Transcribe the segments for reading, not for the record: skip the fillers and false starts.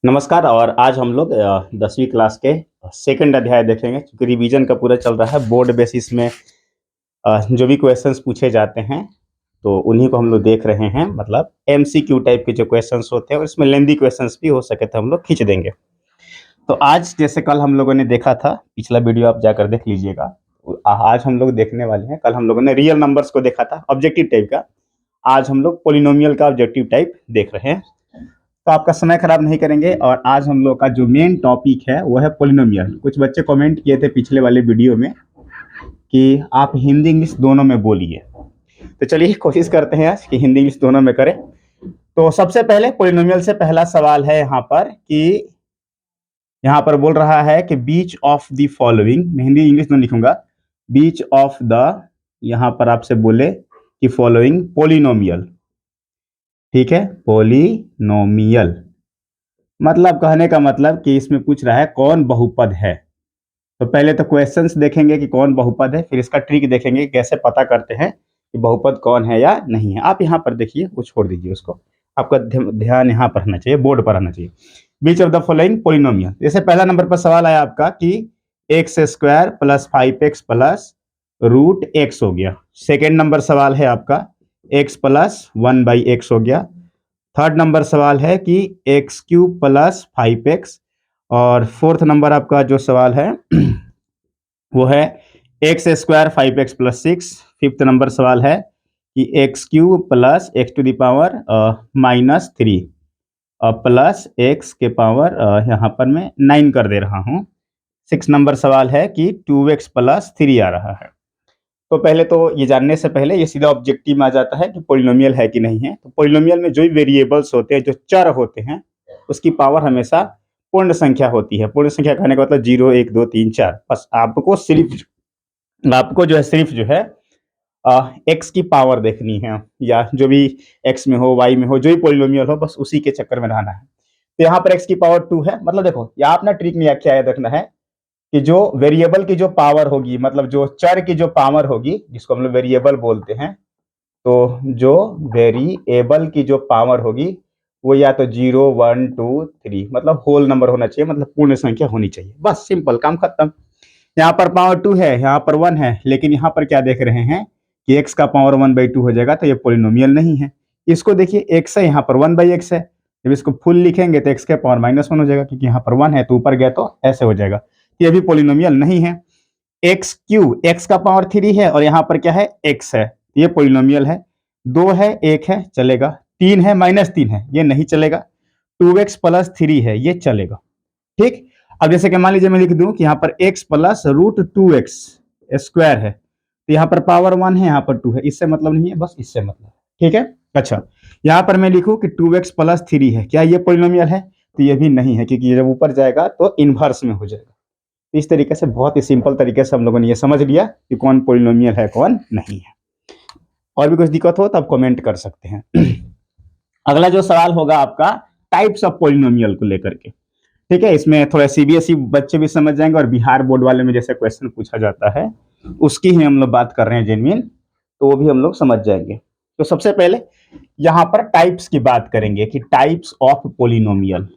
नमस्कार। और आज हम लोग 10वीं क्लास के सेकंड अध्याय देखेंगे, क्योंकि रिवीजन का पूरा चल रहा है। बोर्ड बेसिस में जो भी क्वेश्चंस पूछे जाते हैं तो उन्हीं को हम लोग देख रहे हैं। मतलब एमसीक्यू टाइप के जो क्वेश्चंस होते हैं, और इसमें लेंदी क्वेश्चंस भी हो सके तो हम लोग खींच देंगे। तो आज जैसे कल हम लोगों ने देखा था, पिछला वीडियो आप जाकर देख लीजिएगा। आज हम लोग देखने वाले हैं, कल हम लोगों ने रियल नंबर्स को देखा था ऑब्जेक्टिव टाइप का। आज हम लोग पोलिनोमियल का ऑब्जेक्टिव टाइप देख रहे हैं। तो आपका समय खराब नहीं करेंगे, और आज हम लोग का जो मेन टॉपिक है वो है पोलिनोमियल। कुछ बच्चे कमेंट किए थे पिछले वाले वीडियो में कि आप हिंदी इंग्लिश दोनों में बोलिए। तो चलिए कोशिश करते हैं आज कि हिंदी इंग्लिश दोनों में करें। तो सबसे पहले पोलिनोमियल से पहला सवाल है यहाँ पर कि यहाँ पर बोल रहा है कि बीच ऑफ द फॉलोइंग, मैं हिंदी इंग्लिश दोनों लिखूंगा, बीच ऑफ द, यहाँ पर आपसे बोले कि फॉलोइंग पोलिनोमियल। ठीक है, पोलिनोमियल मतलब कहने का मतलब कि इसमें पूछ रहा है कौन बहुपद है। तो पहले तो क्वेश्चंस देखेंगे कि कौन बहुपद है, फिर इसका ट्रिक देखेंगे कि कैसे पता करते हैं कि बहुपद कौन है या नहीं है। आप यहाँ पर देखिए, वो छोड़ दीजिए उसको, आपका ध्यान यहाँ पर रहना चाहिए, बोर्ड पर रहना चाहिए। Which of the following polynomial, जैसे पहला नंबर पर सवाल आया आपका कि x square plus 5x plus root x हो गया। सेकेंड नंबर सवाल है आपका एक्स प्लस 1/x हो गया। थर्ड नंबर सवाल है कि एक्स क्यूब प्लस 5x। और फोर्थ नंबर आपका जो सवाल है वो है x square 5x plus 6। Fifth number सवाल है कि x cube plus x to the power -3 plus x के पावर यहाँ पर मैं 9 कर दे रहा हूँ। सिक्स नंबर सवाल है कि 2x प्लस 3 आ रहा है। तो पहले तो ये जानने से पहले ये सीधा ऑब्जेक्टिव में आ जाता है कि पोलिनोमियल है कि नहीं है। तो पोलिनोमियल में जो भी वेरिएबल्स होते हैं, जो चर होते हैं, उसकी पावर हमेशा पूर्ण संख्या होती है। पूर्ण संख्या कहने का मतलब 0 1 2 3 4। बस आपको जो है सिर्फ जो है एक्स की पावर देखनी है, या जो भी एक्स में हो, वाई में हो, जो भी पोलिनोमियल हो, बस उसी के चक्कर में रहना है। तो यहाँ पर एक्स की पावर 2 है। मतलब देखो, यहाँ अपना ट्रिक में क्या याद रखना है कि जो वेरिएबल की जो पावर होगी, मतलब जो चर की जो पावर होगी, जिसको हम लोग वेरिएबल बोलते हैं, तो जो वेरिएबल की जो पावर होगी वो या तो 0 1 2 3 मतलब होल नंबर होना चाहिए, मतलब पूर्ण संख्या होनी चाहिए। बस सिंपल, काम खत्म। यहाँ पर पावर 2 है, यहाँ पर 1 है, लेकिन यहाँ पर क्या देख रहे हैं कि x का पावर 1/2 हो जाएगा, तो ये पोलिनोमियल नहीं है। इसको देखिए, x है, यहाँ पर 1/x है। जब इसको फुल लिखेंगे तो x के पावर -1 हो जाएगा, क्योंकि यहाँ पर 1 है तो ऊपर गया तो ऐसे हो जाएगा। ये भी पोलिनोमियल नहीं है। एक्स क्यू, एक्स का पावर 3 है और यहाँ पर क्या है, x है, ये पोलिनोमियल है। 2 है, 1 है, चलेगा। 3 है, -3 है, ये नहीं चलेगा। 2x प्लस 3 है, ये चलेगा। ठीक। अब जैसे कि मान लीजिए मैं लिख दूं कि यहाँ पर x plus root 2x square है, तो यहाँ पर पावर 1 है, यहाँ पर 2 है, इससे मतलब नहीं है, बस इससे मतलब। ठीक है। अच्छा, यहाँ पर मैं लिखूं कि 2x प्लस 3 है, क्या ये पोलिनोमियल है? तो ये भी नहीं है, क्योंकि जब ऊपर जाएगा तो इनवर्स में हो जाएगा। इस तरीके से बहुत ही सिंपल तरीके से हम लोगों ने ये समझ लिया कि कौन पोलिनोमियल है, कौन नहीं है। और भी कुछ दिक्कत हो तो आप कमेंट कर सकते हैं। अगला जो सवाल होगा आपका टाइप्स ऑफ पोलिनोमियल को लेकर के। ठीक है, इसमें थोड़ा सीबीएसई बच्चे भी समझ जाएंगे, और बिहार बोर्ड वाले में जैसे क्वेश्चन पूछा जाता है उसकी ही हम लोग बात कर रहे हैं जेन्युइन, तो वो भी हम लोग समझ जाएंगे। तो सबसे पहले यहाँ पर टाइप्स की बात करेंगे कि टाइप्स ऑफ पोलिनोमियल,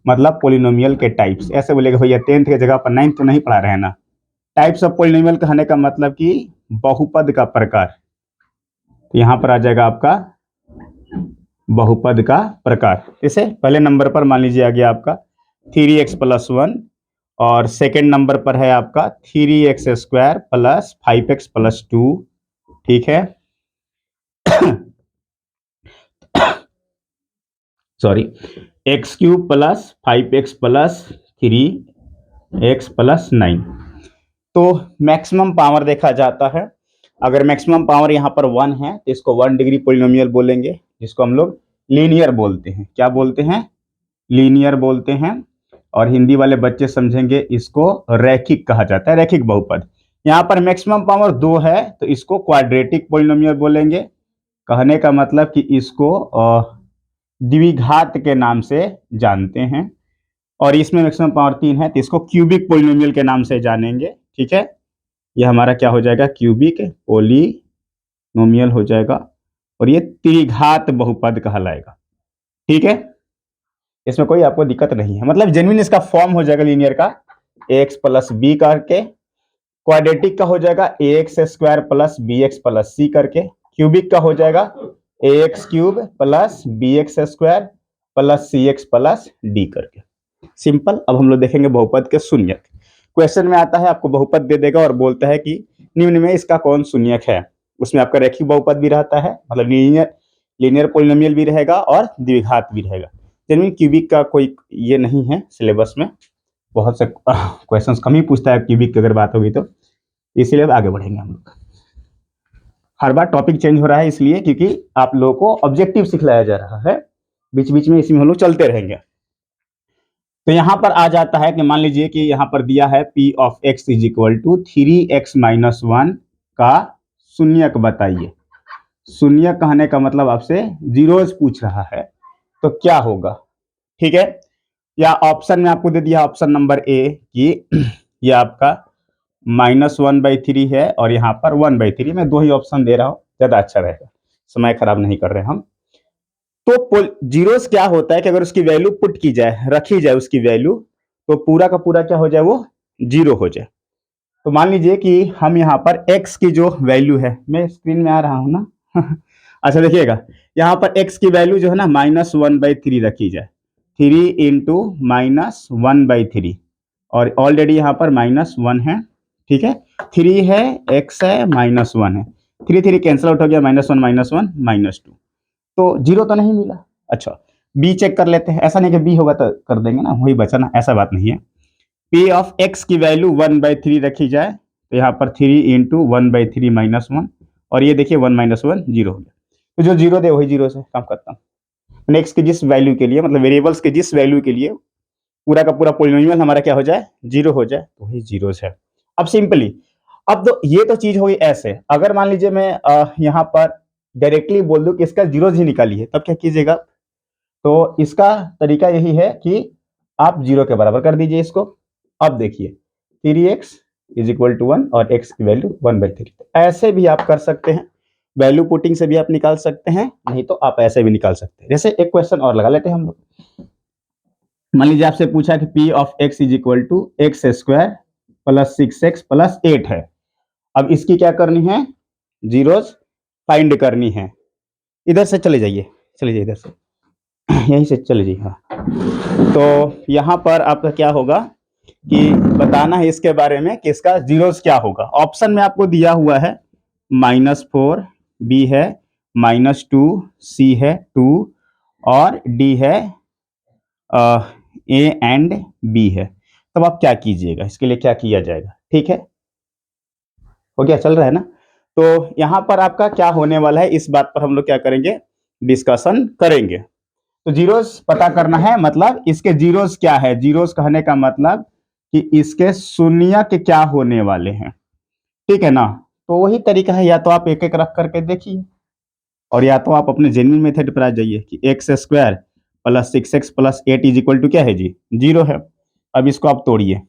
मतलब पोलिनोमियल के टाइप्स। ऐसे बोलेगा भैया 10th की जगह पर 9th तो नहीं पढ़ा रहे हैं ना। टाइप्स ऑफ पोलिनोमियल कहने का मतलब कि बहुपद का प्रकार। तो यहाँ पर आ जाएगा आपका बहुपद का प्रकार। जैसे पहले नंबर पर मान लीजिए आ गया आपका 3x प्लस 1, और सेकेंड नंबर पर है आपका 3x square plus 5x plus 2। ठीक है, sorry, x cube plus 5x plus 3x plus 9। तो मैक्सिमम पावर देखा जाता है। अगर मैक्सिमम पावर यहाँ पर 1 है तो इसको 1 डिग्री पोलिनोमियल बोलेंगे, जिसको हम लोग लीनियर बोलते हैं। क्या बोलते हैं? लीनियर बोलते हैं। और हिंदी वाले बच्चे समझेंगे इसको रैखिक कहा जाता है, रैखिक बहुपद। यहाँ पर मैक्सिमम पावर 2 है तो इसको क्वाड्रेटिक पोलिनोमियल बोलेंगे। कहने का मतलब कि इसको द्विघात के नाम से जानते हैं। और इसमें मैक्सिमम पावर 3 है तो इसको क्यूबिक पोलिनोमियल के नाम से जानेंगे। ठीक है, ये हमारा क्या हो जाएगा, क्यूबिक पोलिनोमियल हो जाएगा, और ये त्रिघात बहुपद कहलाएगा। ठीक है। इसमें कोई आपको दिक्कत नहीं है, मतलब जेन्युइन इसका फॉर्म हो जाएगा लीनियर का ax प्लस बी करके, क्वाड्रेटिक का हो जाएगा ax square plus bx plus c करके, क्यूबिक का हो जाएगा ax cube plus bx square plus cx plus d करके। सिंपल। अब हम लोग देखेंगे बहुपद के शून्यक। क्वेश्चन में आता है आपको बहुपद दे देगा और बोलता है कि निम्न में इसका कौन शून्यक है। उसमें आपका रेखिक बहुपद भी रहता है, मतलब लीनियर पोलिनोमियल भी रहेगा और द्विघात भी रहेगा। जेन्युइन क्यूबिक का कोई ये नहीं है सिलेबस में, बहुत से क्वेश्चंस कम ही पूछता है क्यूबिक की अगर बात होगी तो, इसीलिए आगे बढ़ेंगे हम लोग। हर बार टॉपिक चेंज हो रहा है इसलिए क्योंकि आप लोगों को ऑब्जेक्टिव सिखलाया जा रहा है, बीच बीच में इसमें हम लोग चलते रहेंगे। तो यहां पर आ जाता है कि मान लीजिए कि यहां पर दिया है p of x is equal to 3x minus 1 का शून्यक बताइए। शून्यक कहने का मतलब आपसे जीरोज पूछ रहा है, तो क्या होगा, ठीक है। या ऑप्शन में आपको दे दिया ऑप्शन नंबर ए कि ये आपका -1/3 है और यहाँ पर 1/3। मैं दो ही ऑप्शन दे रहा हूँ, ज्यादा अच्छा रहेगा, समय खराब नहीं कर रहे हम। तो जीरोस क्या होता है कि अगर उसकी वैल्यू पुट की जाए, रखी जाए उसकी वैल्यू, तो पूरा का पूरा क्या हो जाए, वो जीरो हो जाए। तो मान लीजिए कि हम यहाँ पर x की जो वैल्यू है, मैं स्क्रीन में आ रहा हूँ ना अच्छा देखिएगा, यहाँ पर x की वैल्यू जो है ना -1/3 रखी जाए, 3 इंटू -1/3, और ऑलरेडी यहाँ पर -1 है, ठीक है, 3 है, x है, -1 है, 3 3 कैंसिल आउट हो गया, -1 -2, तो जीरो तो नहीं मिला। अच्छा बी चेक कर लेते हैं, ऐसा नहीं कि बी होगा तो कर देंगे ना, वही बचा ना, ऐसा बात नहीं है। पी ऑफ एक्स की वैल्यू 1/3 रखी जाए, तो यहाँ पर 3 इंटू 1/3 -1, और ये देखिए 1 - 1 जीरो हो गया, तो जो जीरो दे वही जीरो से काम करता हूँ। नेक्स्ट की जिस वैल्यू के लिए, मतलब वेरिएबल्स के जिस वैल्यू के लिए पूरा का पूरा पोलिनोमियल हमारा क्या हो जाए, जीरो हो जाए, तो वही जीरो है। अब सिंपली, अब तो ये तो चीज होगी ऐसे, अगर मान लीजिए मैं यहाँ पर डायरेक्टली बोल दूं कि इसका जीरो ही निकालिए, तब क्या कीजिएगा, तो इसका तरीका यही है कि आप जीरो के बराबर कर दीजिए इसको। अब देखिए 3x इज इक्वल टू 1 और x की वैल्यू 1/3, ऐसे भी आप कर सकते हैं, वैल्यू पुटिंग से भी आप निकाल सकते हैं, नहीं तो आप ऐसे भी निकाल सकते हैं। जैसे एक क्वेश्चन और लगा लेते हैं हम लोग। मान लीजिए आपसे पूछा कि p of x is equal to x square plus 6x plus 8 है। अब इसकी क्या करनी है, जीरोज फाइंड करनी है। इधर से चले जाइए, चले जाइए इधर से, यहीं से चले जाइए। हाँ, तो यहाँ पर आपका क्या होगा कि बताना है इसके बारे में कि इसका जीरोस क्या होगा। ऑप्शन में आपको दिया हुआ है -4, बी है -2, सी है 2, और डी है ए एंड बी है। तब आप क्या कीजिएगा, इसके लिए क्या किया जाएगा, ठीक है, हो गया, चल रहा है ना। तो यहाँ पर आपका क्या होने वाला है, इस बात पर हम लोग क्या करेंगे, डिस्कशन करेंगे। तो जीरोस पता करना है, मतलब इसके जीरोस क्या है, जीरोस कहने का मतलब कि इसके शून्यक क्या होने वाले हैं, ठीक है ना। तो वही तरीका है, या तो आप एक एक रख करके देखिए, और या तो आप अपने जेन्युइन मेथड पर आ जाइए कि x square plus 6x plus 8 is equal to क्या है जी, जीरो है। अब इसको आप तोड़िए,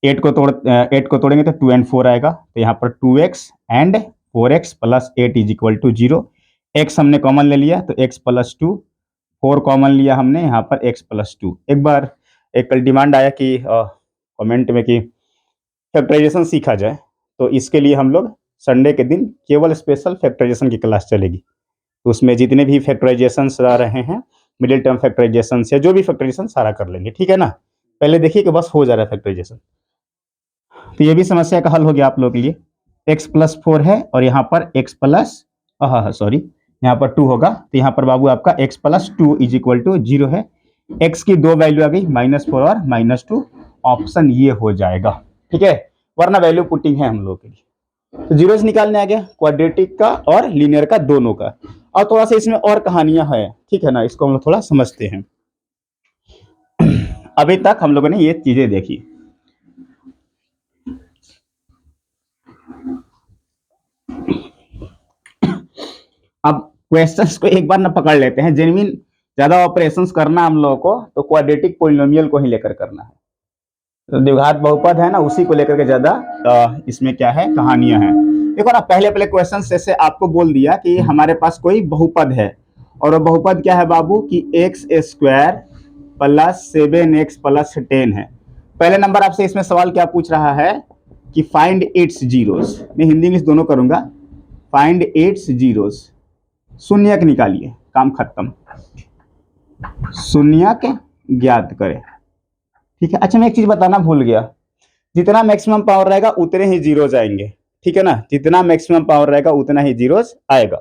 8 को तोड़ेंगे तो 2 and 4 आएगा, तो यहाँ पर 2x and 4x plus 8 is equal to 0। x हमने कॉमन ले लिया तो x प्लस 2, 4 कॉमन लिया हमने, यहाँ पर x प्लस 2। एक बार एक कल डिमांड आया कि कमेंट में कि फैक्टराइजेशन सीखा जाए, तो इसके लिए हम लोग संडे के दिन केवल स्पेशल फैक्टराइजेशन की क्लास चलेगी। तो उसमें जितने भी फैक्टराइजेशन आ रहे हैं, मिडिल टर्म फैक्टराइजेशन या जो भी फैक्टराइजेशन सारा कर लेंगे, ठीक है ना। पहले देखिए कि बस हो जा रहा है फैक्टराइजेशन। तो ये भी समस्या का हल हो गया आप लोगों के लिए। x प्लस 4 है और यहाँ पर x प्लस सॉरी यहाँ पर 2 होगा, तो यहाँ पर बाबू आपका x plus 2 is equal to 0 है। x की दो वैल्यू आ गई, -4 और -2, ऑप्शन ये हो जाएगा, ठीक है, वरना वैल्यू पुटिंग है हम लोग के लिए। तो जीरोस निकालने आ गया, क्वाड्रेटिक का और लीनियर का, दोनों का। और थोड़ा सा इसमें और कहानियां हैं, ठीक है ना, इसको हम लोग थोड़ा समझते हैं। अभी तक हम लोगों ने ये चीजें देखी। अब क्वेश्चंस को एक बार ना पकड़ लेते हैं, जेन्युइन ज्यादा ऑपरेशंस करना हम लोगों को तो क्वाड्रेटिक पोलिनोमियल को ही लेकर करना है। तो द्विघात बहुपद है ना, उसी को लेकर के ज्यादा इसमें क्या है, कहानियां हैं। देखो ना, पहले पहले क्वेश्चन जैसे आपको बोल दिया कि हमारे पास कोई बहुपद है, और वो बहुपद क्या है बाबू कि x square plus 7x plus 10 है। पहले नंबर आपसे इसमें सवाल क्या पूछ रहा है कि फाइंड इट्स जीरोस। मैं हिंदी इंग्लिश दोनों करूंगा। फाइंड इट्स जीरोस, शून्यक निकालिए, काम खत्म। शून्यक ज्ञात करें, ठीक है। अच्छा मैं एक चीज बताना भूल गया, जितना मैक्सिमम पावर रहेगा उतने ही जीरोस आएंगे, ठीक है ना। जितना मैक्सिमम पावर रहेगा उतना ही जीरोस आएगा।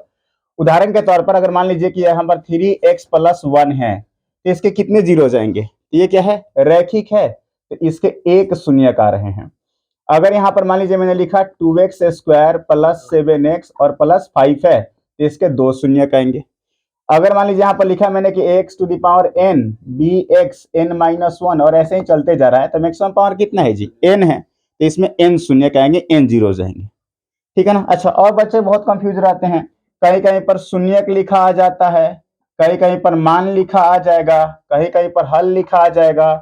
उदाहरण के तौर पर अगर मान लीजिए कि यहाँ पर 3x प्लस 1 है तो इसके कितने जीरो जाएंगे? ये क्या है? रैखिक है, तो इसके एक शून्यक आ रहे हैं। अगर यहाँ पर मान लीजिए मैंने लिखा 2x स्क्वायर प्लस 7x और प्लस 5 है तो इसके दो शून्यक आएंगे। अगर मान लीजिए यहाँ पर लिखा मैंने कि x to the power n bx n माइनस 1 और ऐसे ही चलते जा रहा है, तो मैक्सिमम पावर कितना है जी? n है, तो इसमें n शून्यक आएंगे, n जीरो जाएंगे, ठीक है ना। अच्छा और बच्चे बहुत कंफ्यूज रहते हैं, कहीं कहीं पर शून्यक लिखा आ जाता है, कहीं कहीं पर मान लिखा आ जाएगा, कहीं कहीं पर हल लिखा आ जाएगा,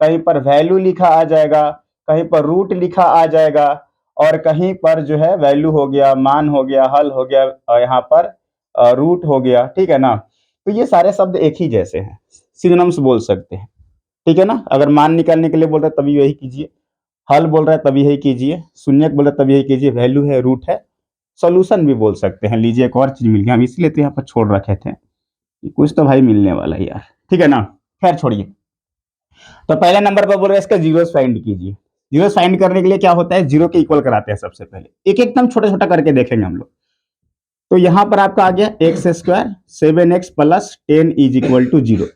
कहीं पर वैल्यू लिखा आ जाएगा, कहीं पर रूट लिखा आ जाएगा, और कहीं पर जो है वैल्यू हो गया, मान हो गया, हल हो गया, और यहाँ पर रूट हो गया, ठीक है ना। तो ये सारे शब्द एक ही जैसे हैं, सिनोनिम्स बोल सकते हैं, ठीक है ना। अगर मान निकालने के लिए बोल रहे हैं तभी यही कीजिए, हल बोल रहा है तभी यही कीजिए, शून्यक बोल रहा है तभी यही कीजिए, वैल्यू है, रूट है, सॉल्यूशन भी बोल सकते हैं। लीजिए एक और चीज मिल गया, हम इसलिए तो यहाँ पर छोड़ रखे थे कि कुछ तो भाई मिलने वाला है यार, ठीक है ना। खैर छोड़िए। तो पहले नंबर पर बोल रहे हैं इसका जीरोस फाइंड कीजिए। जीरोस फाइंड करने के लिए क्या होता है, जीरो के इक्वल कराते हैं सबसे पहले, एक एकदम छोटा छोटा करके देखेंगे हम लोग। तो यहाँ पर आपका आ गया x square 7x plus 10 is equal to 0।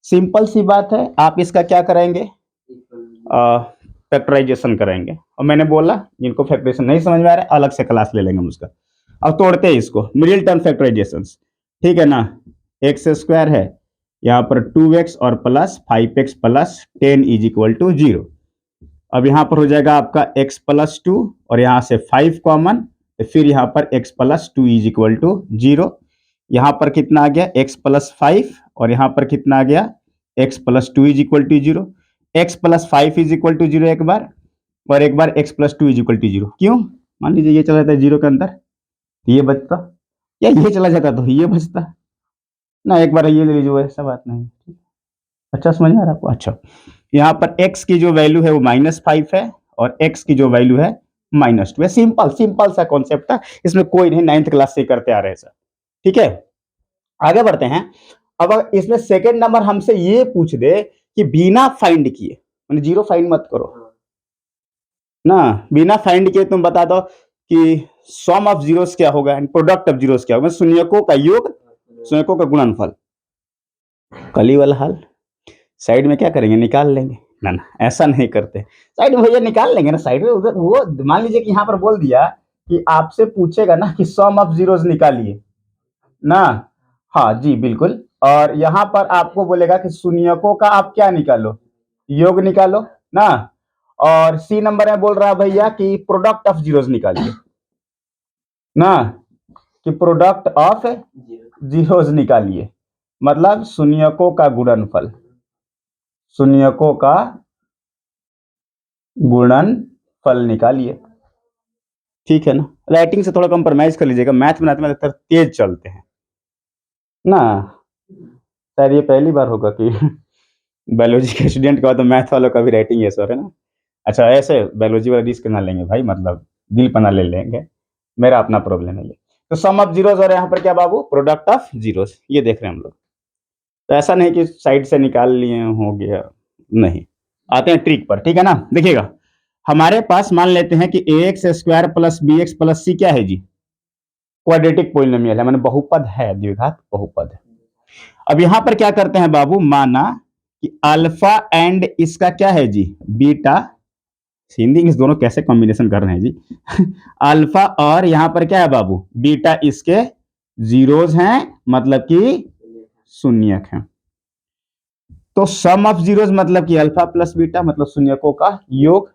Simple सी बात है, आप इसका क्या करेंगे, फैक्टराइजेशन करेंगे। और मैंने बोला जिनको फैक्टराइजेशन नहीं समझ में आ रहा है अलग से क्लास ले लेंगे हम उसका। अब तोड़ते हैं इसको, मिडिल टर्म फैक्टराइजेशन, ठीक है ना। एक्स स्क्वायर है, यहाँ पर 2x और plus 5x plus 10 is equal to 0। अब यहाँ पर हो जाएगा आपका x प्लस 2 और यहाँ से 5 कॉमन, तो फिर यहाँ पर x plus 2 is equal to 0। यहाँ पर कितना आ गया, x प्लस 5 और यहाँ पर कितना आ गया, x plus 2 is equal to 0। x plus 5 is equal to 0 एक बार, और एक बार x plus 2 is equal to 0। क्यों? मान लीजिए ये चला जाता है 0 के अंदर, ये बचता, या ये चला जाता तो ये बचता ना। एक बार ये ले लीजिए, ऐसा बात नहीं। अच्छा समझ में आ रहा है आपको? अच्छा यहाँ पर x की जो वैल्यू है वो -5 है और x की जो वैल्यू है -2 है। सिंपल सिंपल सा कॉन्सेप्ट था, इसमें कोई नहीं, 9th क्लास से करते आ रहे हैं सर, ठीक है। आगे बढ़ते हैं। अब इसमें सेकंड नंबर हमसे ये पूछ दे कि बिना फाइंड किए, मैंने जीरो फाइंड मत करो ना, बिना फाइंड किए तुम बता दो कि सम ऑफ जीरोस क्या होगा एंड प्रोडक्ट ऑफ जीरोस क्या होगा, शून्यकों का योग, शून्यकों का गुणनफल। कली वाला हल साइड में क्या करेंगे, निकाल लेंगे ना। ना ऐसा नहीं करते, साइड में भैया निकाल लेंगे ना, साइड में उधर। वो मान लीजिए कि यहाँ पर बोल दिया कि आपसे पूछेगा ना कि सम ऑफ जीरोस निकालिए ना, हाँ जी बिल्कुल। और यहाँ पर आपको बोलेगा कि शून्यकों का आप क्या निकालो, योग निकालो ना। और सी नंबर में बोल रहा है भैया कि प्रोडक्ट ऑफ जीरोस निकालिए ना, कि प्रोडक्ट ऑफ जीरोस निकालिए, मतलब शून्यकों का गुणनफल, शून्यकों का गुणनफल निकालिए, ठीक है ना। राइटिंग से थोड़ा कंप्रोमाइज कर लीजिएगा, मैथ बनाते में अधिकतर तेज चलते हैं ना। शायद ये पहली बार होगा कि बायोलॉजी के स्टूडेंट का तो मैथ वालों का भी राइटिंग ये सर है ना। अच्छा ऐसे बायोलॉजी वाला रिस्क ना लेंगे भाई, मतलब दिल पना ले लेंगे, मेरा अपना प्रॉब्लम है ये। तो सम ऑफ जीरोस और यहाँ पर क्या बाबू, प्रोडक्ट ऑफ जीरोस, ये देख रहे हैं हम लोग। तो ऐसा नहीं कि साइड से निकाल लिए हो गया, नहीं। आते हैं ट्रिक पर, ठीक है ना। देखिएगा हमारे पास मान लेते हैं कि ax square plus bx plus c क्या है जी, क्वाड्रेटिक पोलिनोमियल है, माने बहुपद है, द्विघात बहुपद है। अब यहां पर क्या करते हैं बाबू, माना कि अल्फा एंड इसका क्या है जी, बीटा, हिंदी इंग्लिश दोनों कैसे कॉम्बिनेशन कर रहे हैं जी अल्फा और यहां पर क्या है बाबू, बीटा, इसके जीरोस हैं, मतलब कि शून्यक हैं। तो सम ऑफ जीरोस मतलब कि अल्फा प्लस बीटा, मतलब शून्यकों का योग,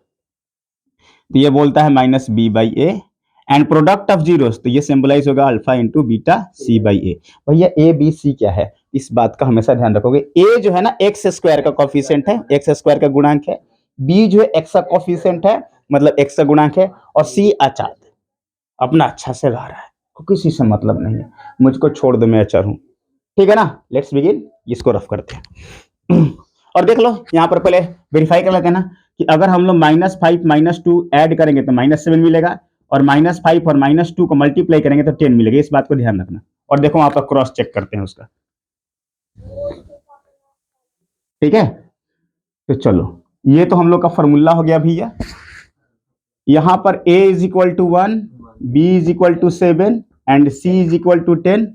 तो ये बोलता है minus b by a. And product of zeros, तो ये सिंबलाइज होगा alpha into beta c by a. भैया ए बी सी क्या है, इस बात का हमेशा ध्यान रखोगे। ए जो है ना एक्स स्क्वायर का कॉफिशिएंट है, एक्स स्क्वायर का गुणांक है। बी जो है एक्स का कॉफिशिएंट है, मतलब एक्स का गुणांक है। और सी अचार, अपना अच्छा से ला रहा है, किसी से मतलब नहीं है, मुझको छोड़ दो मैं अचार हूं, ठीक है ना। लेट्स बिगिन, इसको रफ करते हैं। और देख लो यहाँ पर पहले वेरीफाई कर लेते हैं ना कि अगर हम लोग -5 -2 ऐड करेंगे तो -7 मिलेगा, और -5 और -2 को मल्टीप्लाई करेंगे तो 10 मिलेगा। इस बात को ध्यान रखना। और देखो वहां पर क्रॉस चेक करते हैं उसका। ठीक है, तो चलो ये तो हम लोग का फॉर्मूला हो गया भैया। यहां पर a is equal to 1, b is equal to 7 and c is equal to 10।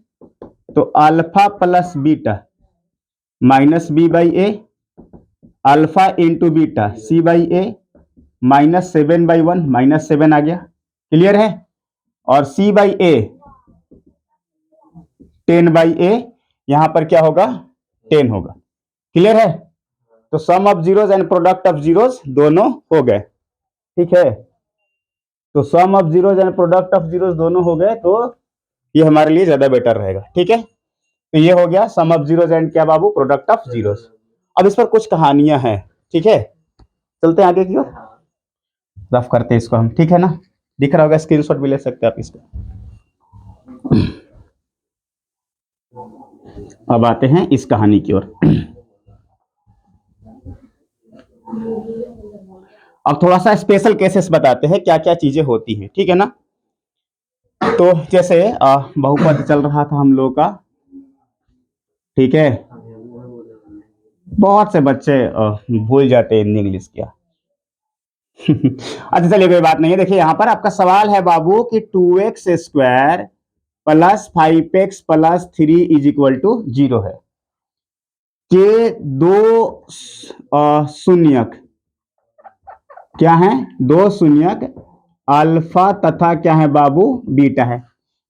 तो alpha plus beta -b/a, alpha into beta c/a, -7/1, -7 आ गया। क्लियर है? और c/a 10/a, यहां पर क्या होगा? 10 होगा। क्लियर है? तो sum of zeros and product of zeros दोनों हो गए। ठीक है, तो sum of zeros and product of zeros दोनों हो गए, तो ये हमारे लिए ज्यादा बेटर रहेगा। ठीक है, तो ये हो गया सम ऑफ जीरोस एंड क्या बाबू? Product of zeros. अब इस पर कुछ कहानियां हैं। ठीक है, चलते हैं आगे की ओर, रफ करते हैं इसको हम। ठीक है ना, दिख रहा होगा, स्क्रीनशॉट भी ले सकते हैं आप इसका। अब आते हैं इस कहानी की ओर। अब थोड़ा सा स्पेशल केसेस बताते हैं, क्या क्या चीजें होती हैं। ठीक है ना, तो जैसे बहुपद चल रहा था हम लोग का। ठीक है, बहुत से बच्चे भूल जाते हैं इंग्लिश क्या। अच्छा चलिए, कोई बात नहीं है। देखिए यहाँ पर आपका सवाल है बाबू कि 2x² plus 5x plus 3 is equal to 0 है के दो शून्यक क्या है? दो शून्यक अल्फा तथा क्या है बाबू? बीटा है।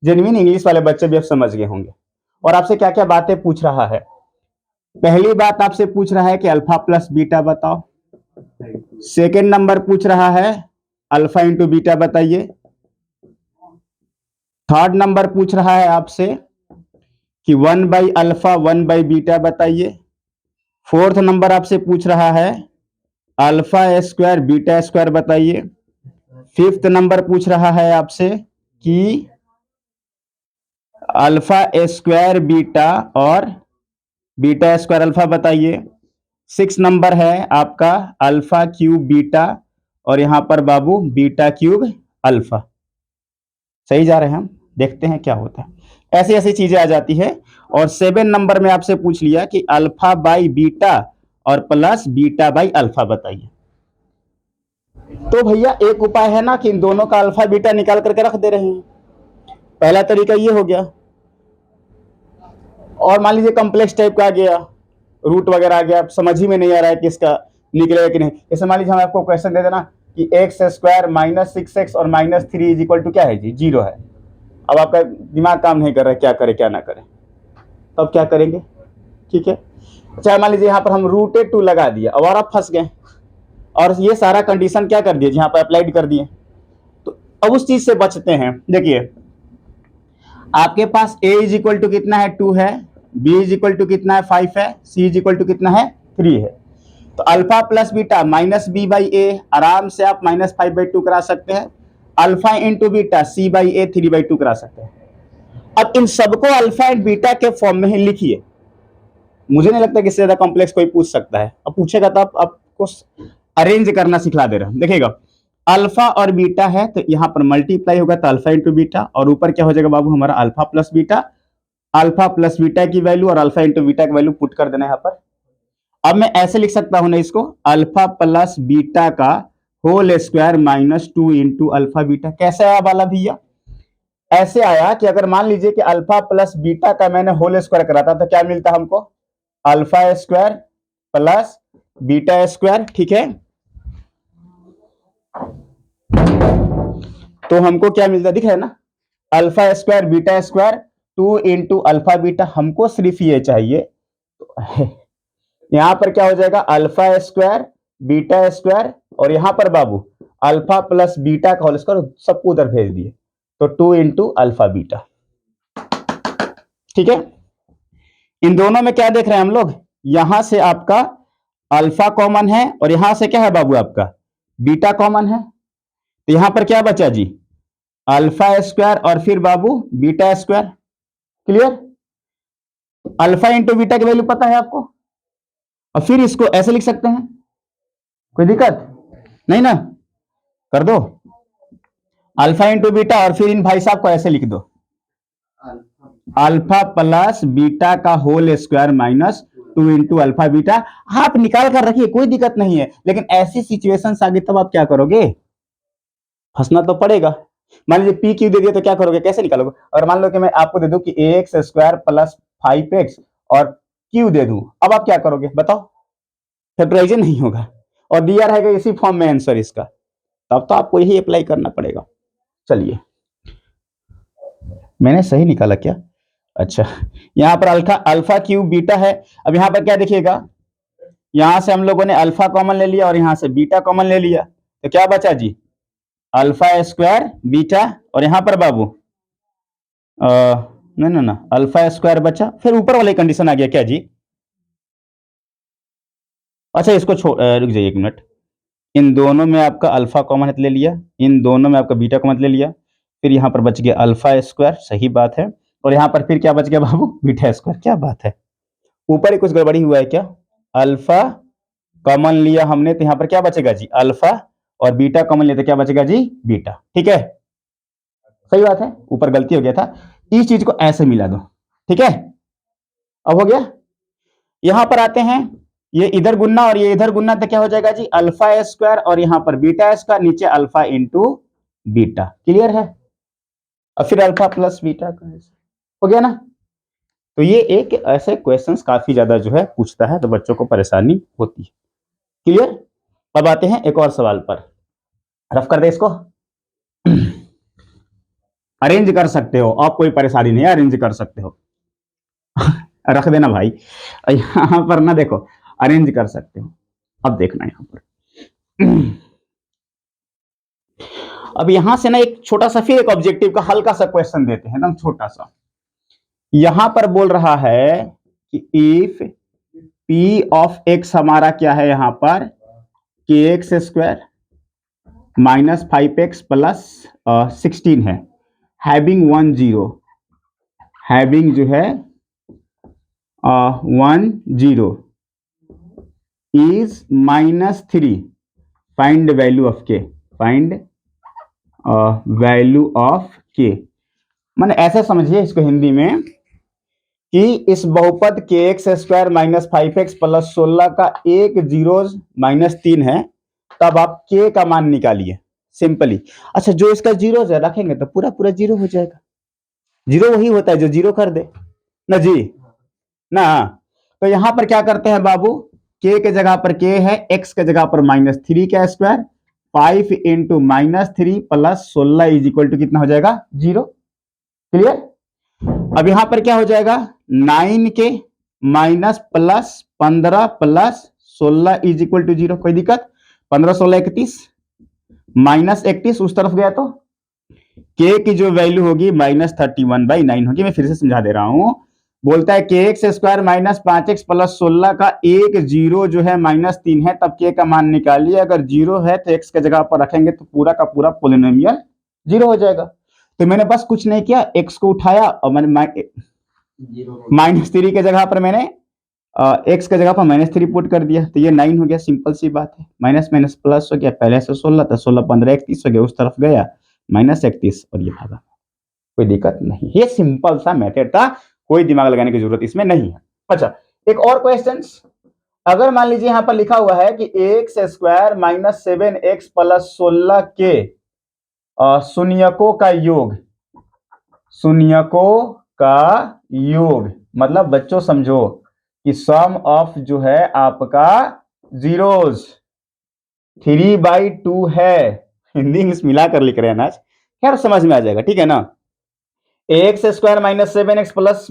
जेन्युइन इंग्लिश वाले बच्चे भी अब समझ गए होंगे। और आपसे क्या क्या बातें पूछ रहा है? पहली बात आपसे पूछ रहा है कि अल्फा प्लस बीटा बताओ। सेकेंड नंबर पूछ रहा है अल्फा इंटू बीटा बताइए। थर्ड नंबर पूछ रहा है आपसे कि 1/अल्फा 1/बीटा बताइए। फोर्थ नंबर आपसे पूछ रहा है अल्फा स्क्वायर बीटा स्क्वायर बताइए। फिफ्थ नंबर पूछ रहा है आपसे कि अल्फा स्क्वायर बीटा और बीटा स्क्वायर अल्फा बताइए। 6 नंबर है आपका अल्फा क्यूब बीटा, और यहां पर बाबू बीटा क्यूब अल्फा। सही जा रहे हैं हम, देखते हैं क्या होता है। ऐसी ऐसी चीजें आ जाती है। और 7 नंबर में आपसे पूछ लिया कि अल्फा बाई बीटा और प्लस बीटा बाई अल्फा बताइए। तो भैया एक उपाय है ना कि इन दोनों का अल्फा बीटा निकाल करके रख दे रहे हैं। पहला तरीका ये हो गया। और मान लीजिए कॉम्प्लेक्स टाइप का आ गया, रूट वगैरह आ गया, समझ ही में नहीं आ रहा है कि इसका निकलेगा कि नहीं। जैसे मान लीजिए हम आपको क्वेश्चन दे देना कि x² -6x और -3 इज इक्वल टू क्या है जी? 0 है। अब आपका दिमाग काम नहीं कर रहा है, क्या करे क्या ना करे, तब क्या करेंगे? ठीक है, चाहे मान लीजिए यहाँ पर हम √2 लगा दिया और आप फंस गए, और ये सारा कंडीशन क्या कर दिए? यहाँ पर अप्लाइड कर दिए। तो अब उस चीज से बचते हैं। देखिए आपके पास a इज इक्वल टू कितना है? 2 है, b इज इक्वल टू कितना है? 5 है, c इज इक्वल टू कितना है? 3 है। तो अल्फा प्लस बीटा -b/a, आराम से आप -5/2 करा सकते हैं। अल्फा इंटू बीटा c/a 3/2 करा सकते हैं। अब इन सबको अल्फा एंड बीटा के फॉर्म में ही लिखिए। मुझे नहीं लगता कि इससे ज्यादा कॉम्प्लेक्स कोई पूछ सकता है। अब पूछेगा तो आपको अरेंज करना सिखला दे रहा हूं। देखिएगा अल्फा और बीटा है तो यहां पर मल्टीप्लाई होगा तो अल्फा इंटू बीटा, और ऊपर क्या हो जाएगा बाबू हमारा? Alpha plus beta. Alpha plus beta की वैल्यू और अल्फा इंटू बीटा की वैल्यू पुट कर देना यहाँ पर। अब मैं ऐसे लिख सकता हूं ना इसको, अल्फा प्लस बीटा का whole square -2 into alpha beta. कैसे आया वाला भैया? ऐसे आया कि अगर मान लीजिए कि अल्फा प्लस बीटा का मैंने होल स्क्वायर करा था तो क्या मिलता हमको? Alpha square plus beta square. ठीक है, तो हमको क्या मिलता दिख रहा है ना? Alpha square beta square 2 into alpha beta. हमको सिर्फ ये चाहिए। यहां पर क्या हो जाएगा? अल्फा स्क्वायर बीटा स्क्वायर, और यहां पर बाबू अल्फा प्लस बीटा का होल स्क्वायर, सबको उधर भेज दिए, तो 2 इंटू अल्फा बीटा। ठीक है, इन दोनों में क्या देख रहे हैं हम लोग? यहां से आपका अल्फा कॉमन है और यहां से क्या है बाबू? आपका बीटा कॉमन है। तो यहां पर क्या बचा जी? अल्फा स्क्वायर और फिर बाबू beta square. Clear? Alpha into beta की वैल्यू पता है आपको? और फिर इसको ऐसे लिख सकते हैं, कोई दिक्कत नहीं ना, कर दो अल्फा इंटू बीटा, और फिर इन भाई साहब को ऐसे लिख दो, अल्फा प्लस बीटा का whole square minus 2 into alpha beta. आप निकाल कर रखिए, कोई दिक्कत नहीं है, लेकिन ऐसी सिचुएशन आ गई तब आप क्या करोगे, फंसना तो पड़ेगा। मान लीजिए पी क्यू दे दिया तो क्या करोगे, कैसे निकालोगे? और मान लो कि मैं आपको दे दूं कि एक्स स्क्वायर प्लस 5x और क्यू दे दूं, अब आप क्या करोगे बताओ? फैक्टराइजेशन नहीं होगा, और दिया रहेगा इसी फॉर्म में आंसर इसका, तब तो आपको यही अप्लाई करना पड़ेगा। चलिए, मैंने सही निकाला क्या? अच्छा, यहां पर अल्फा क्यू बीटा है। अब यहां पर क्या देखिएगा, यहां से हम लोगों ने अल्फा कॉमन ले लिया और यहां से बीटा कॉमन ले लिया, तो क्या बचा जी? अल्फा स्क्वायर बीटा, और यहां पर बाबू ना ना ना अल्फा स्क्वायर बचा, फिर ऊपर वाली कंडीशन आ गया क्या जी? अच्छा, इसको रुक जाइए एक मिनट, इन दोनों में आपका अल्फा कॉमन ले लिया, इन दोनों में आपका बीटा कॉमन ले लिया, फिर यहाँ पर बच गया अल्फा स्क्वायर, सही बात है, और यहाँ पर फिर क्या बच गया बाबू? बीटा स्क्वायर, क्या बात है, ऊपर ही कुछ गड़बड़ी हुआ है क्या? अल्फा कॉमन लिया हमने तो यहाँ पर क्या बचेगा जी? अल्फा, और बीटा कॉमन लिया तो क्या बचेगा जी? बीटा। ठीक है, सही बात है, ऊपर गलती हो गया था, इस चीज को ऐसे मिला दो, ठीक है, अब हो गया। यहां पर आते हैं, ये इधर गुन्ना और ये इधर गुन्ना तो क्या हो जाएगा जी? अल्फा स्क्वायर और यहाँ पर बीटा स्क्वायर, नीचे अल्फा इंटू बीटा, क्लियर है? और फिर अल्फा प्लस बीटा का हो गया ना। तो ये एक ऐसे क्वेश्चंस काफी ज्यादा जो है पूछता है, तो बच्चों को परेशानी होती है, क्लियर? अब आते हैं एक और सवाल पर, रफ कर दे इसको, अरेंज कर सकते हो आप, कोई परेशानी नहीं है, अरेंज कर सकते हो रख देना भाई, यहां पर ना देखो, अरेंज कर सकते हो। अब देखना यहां पर अब यहां से ना एक छोटा सा फिर एक ऑब्जेक्टिव का हल्का सा क्वेश्चन देते हैं, एकदम छोटा सा। यहां पर बोल रहा है कि इफ p ऑफ x हमारा क्या है यहां पर? के x square minus 5x plus 16 है, हैविंग 1 0, हैविंग जो है 1 0 इज -3, फाइंड वैल्यू ऑफ के, फाइंड वैल्यू ऑफ के। मैंने ऐसा समझिए इसको हिंदी में कि इस बहुपद के x square minus 5x plus 16 का एक जीरोज -3 है, तब आप के का मान निकालिए सिंपली। अच्छा, जो इसका जीरोज है रखेंगे तो पूरा पूरा जीरो हो जाएगा, जीरो वही होता है जो जीरो कर दे ना जी ना। तो यहां पर क्या करते हैं बाबू, के के जगह पर के है, एक्स के जगह पर -3 का square, 5 into -3 plus 16 is equal to कितना हो जाएगा? 0, क्लियर? अब यहां पर क्या हो जाएगा? 9 के minus plus 15 plus 16 is equal to 0, कोई दिक्कत? 15 16 31, -31 उस तरफ गया तो के की जो वैल्यू होगी -31/9 होगी। मैं फिर से समझा दे रहा हूं, बोलता है के x square minus 5x plus 16 का एक जीरो जो है -3 है, तब के का मान निकालिए। अगर जीरो है तो एक्स के जगह पर रखेंगे तो पूरा का पूरा पोलिनोमियल जीरो हो जाएगा। तो मैंने बस कुछ नहीं किया, एक्स को उठाया और मैंने -3 के जगह पर मैंने एक्स के जगह पर -3 पुट कर दिया, तो ये 9 हो गया, सिंपल सी बात है। माइनस माइनस प्लस हो गया, पहले से 16 था, 16 15 31 हो गया, उस तरफ गया -31 और ये भागा, कोई दिक्कत नहीं। ये सिंपल सा मेथड था, कोई दिमाग लगाने की जरूरत इसमें नहीं है। अच्छा, एक और क्वेश्चन, अगर मान लीजिए यहां पर लिखा हुआ है कि x square minus 7x plus 16 के शून्यकों का योग, शून्यकों का योग मतलब बच्चों समझो कि सम ऑफ जो है आपका जीरोज 3/2 है, हिंदी इंग्लिश मिलाकर लिख रहे हैं ना, खैर समझ में आ जाएगा, ठीक है ना। X square minus 7x plus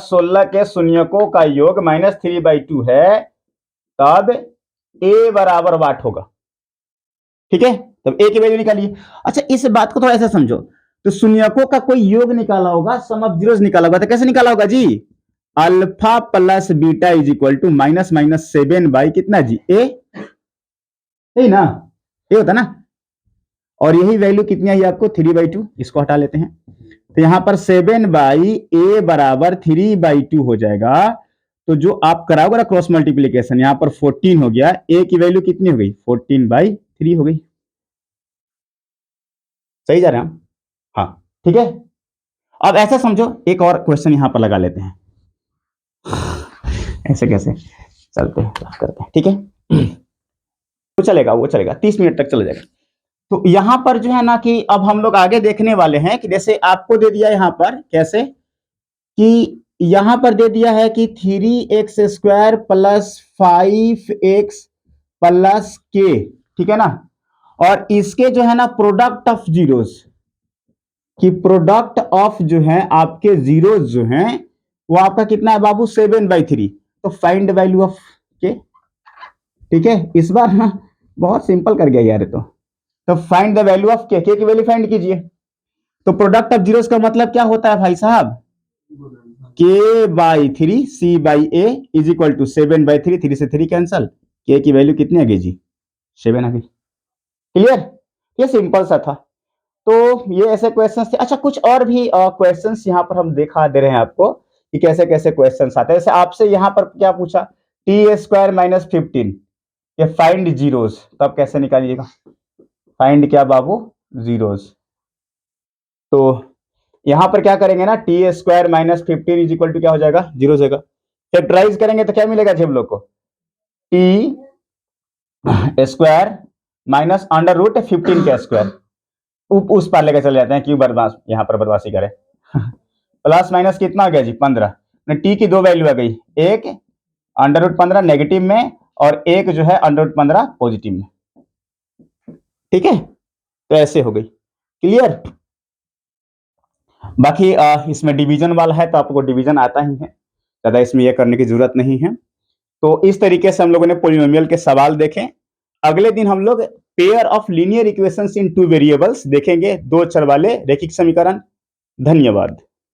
16 के शून्यकों का योग -3/2 है, तब a बराबर वाट होगा, ठीक है, तब a की वैल्यू निकालिए। अच्छा, इस बात को थोड़ा ऐसा समझो, तो शून्यकों का कोई योग निकाला होगा, सम ऑफ जीरोस निकाला होगा, तो कैसे निकाला होगा जी? Alpha plus beta is equal to -7 by कितना जी? a, यही ना, ये होता ना, और यही वैल्यू कितनी आई आपको? 3/2, इसको हटा लेते हैं, तो यहां पर 7/a बराबर 3/2 हो जाएगा। तो जो आप कराओगे ना क्रॉस मल्टीप्लीकेशन, यहाँ पर 14 हो गया, ए की वैल्यू कितनी हो गई 14/3 हो गई। सही जा रहे हैं हम? हाँ ठीक है। अब ऐसा समझो, एक और क्वेश्चन यहां पर लगा लेते हैं। ऐसे कैसे चलते हैं, करते हैं, ठीक है। वो चलेगा, वो चलेगा, 30 मिनट तक चला जाएगा। तो यहां पर जो है ना कि अब हम लोग आगे देखने वाले हैं कि जैसे आपको दे दिया यहां पर कैसे कि यहां पर दे दिया है कि 3x² + 5x + k, ठीक है ना। और इसके जो है ना प्रोडक्ट ऑफ जीरोस, कि प्रोडक्ट ऑफ जो है आपके जीरोस जो हैं वो आपका कितना है बाबू 7/3। तो फाइंड वैल्यू ऑफ के, ठीक है। इस बार ना बहुत सिंपल कर गया यार। तो फाइंड द वैल्यू ऑफ के की वैल्यू फाइंड कीजिए। तो प्रोडक्ट ऑफ जीरोस का मतलब क्या होता है भाई साहब, k/3 c/a is equal to 7/3, 3 से 3 कैंसल, के की वैल्यू कितनी आ गई जी 7 आ गई। क्लियर, ये सिंपल सा था। तो ये ऐसे क्वेश्चंस थे। अच्छा कुछ और भी क्वेश्चंस यहाँ पर हम दिखा दे रहे हैं आपको कि कैसे कैसे क्वेश्चंस आते हैं। जैसे आपसे यहाँ पर क्या पूछा, t² - 15, ये फाइंड जीरोस, तो आप कैसे निकालिएगा, फाइंड क्या बाबू जीरोस। तो यहां पर क्या करेंगे ना, t² - 15 इज इक्वल टू क्या हो जाएगा, जीरो हो जाएगा। फैक्टराइज करेंगे तो क्या मिलेगा जी हम लोग को, t² - √15 का स्क्वायर, उस पार लेकर चले जाते हैं, क्यों बदमाश यहाँ पर बदमाशी करें। प्लस माइनस कितना हो गया जी 15, टी की दो वैल्यू आ गई, एक √15 नेगेटिव में और एक जो है √15 पॉजिटिव में, ठीक है। तो ऐसे हो गई, क्लियर। बाकी इसमें डिवीजन वाला है तो आपको डिवीजन आता ही है, ज्यादा इसमें यह करने की जरूरत नहीं है। तो इस तरीके से हम लोगों ने पॉलिनोमियल के सवाल देखे। अगले दिन हम लोग pair of linear equations in 2 variables देखेंगे, 2 चर वाले रैखिक समीकरण। धन्यवाद।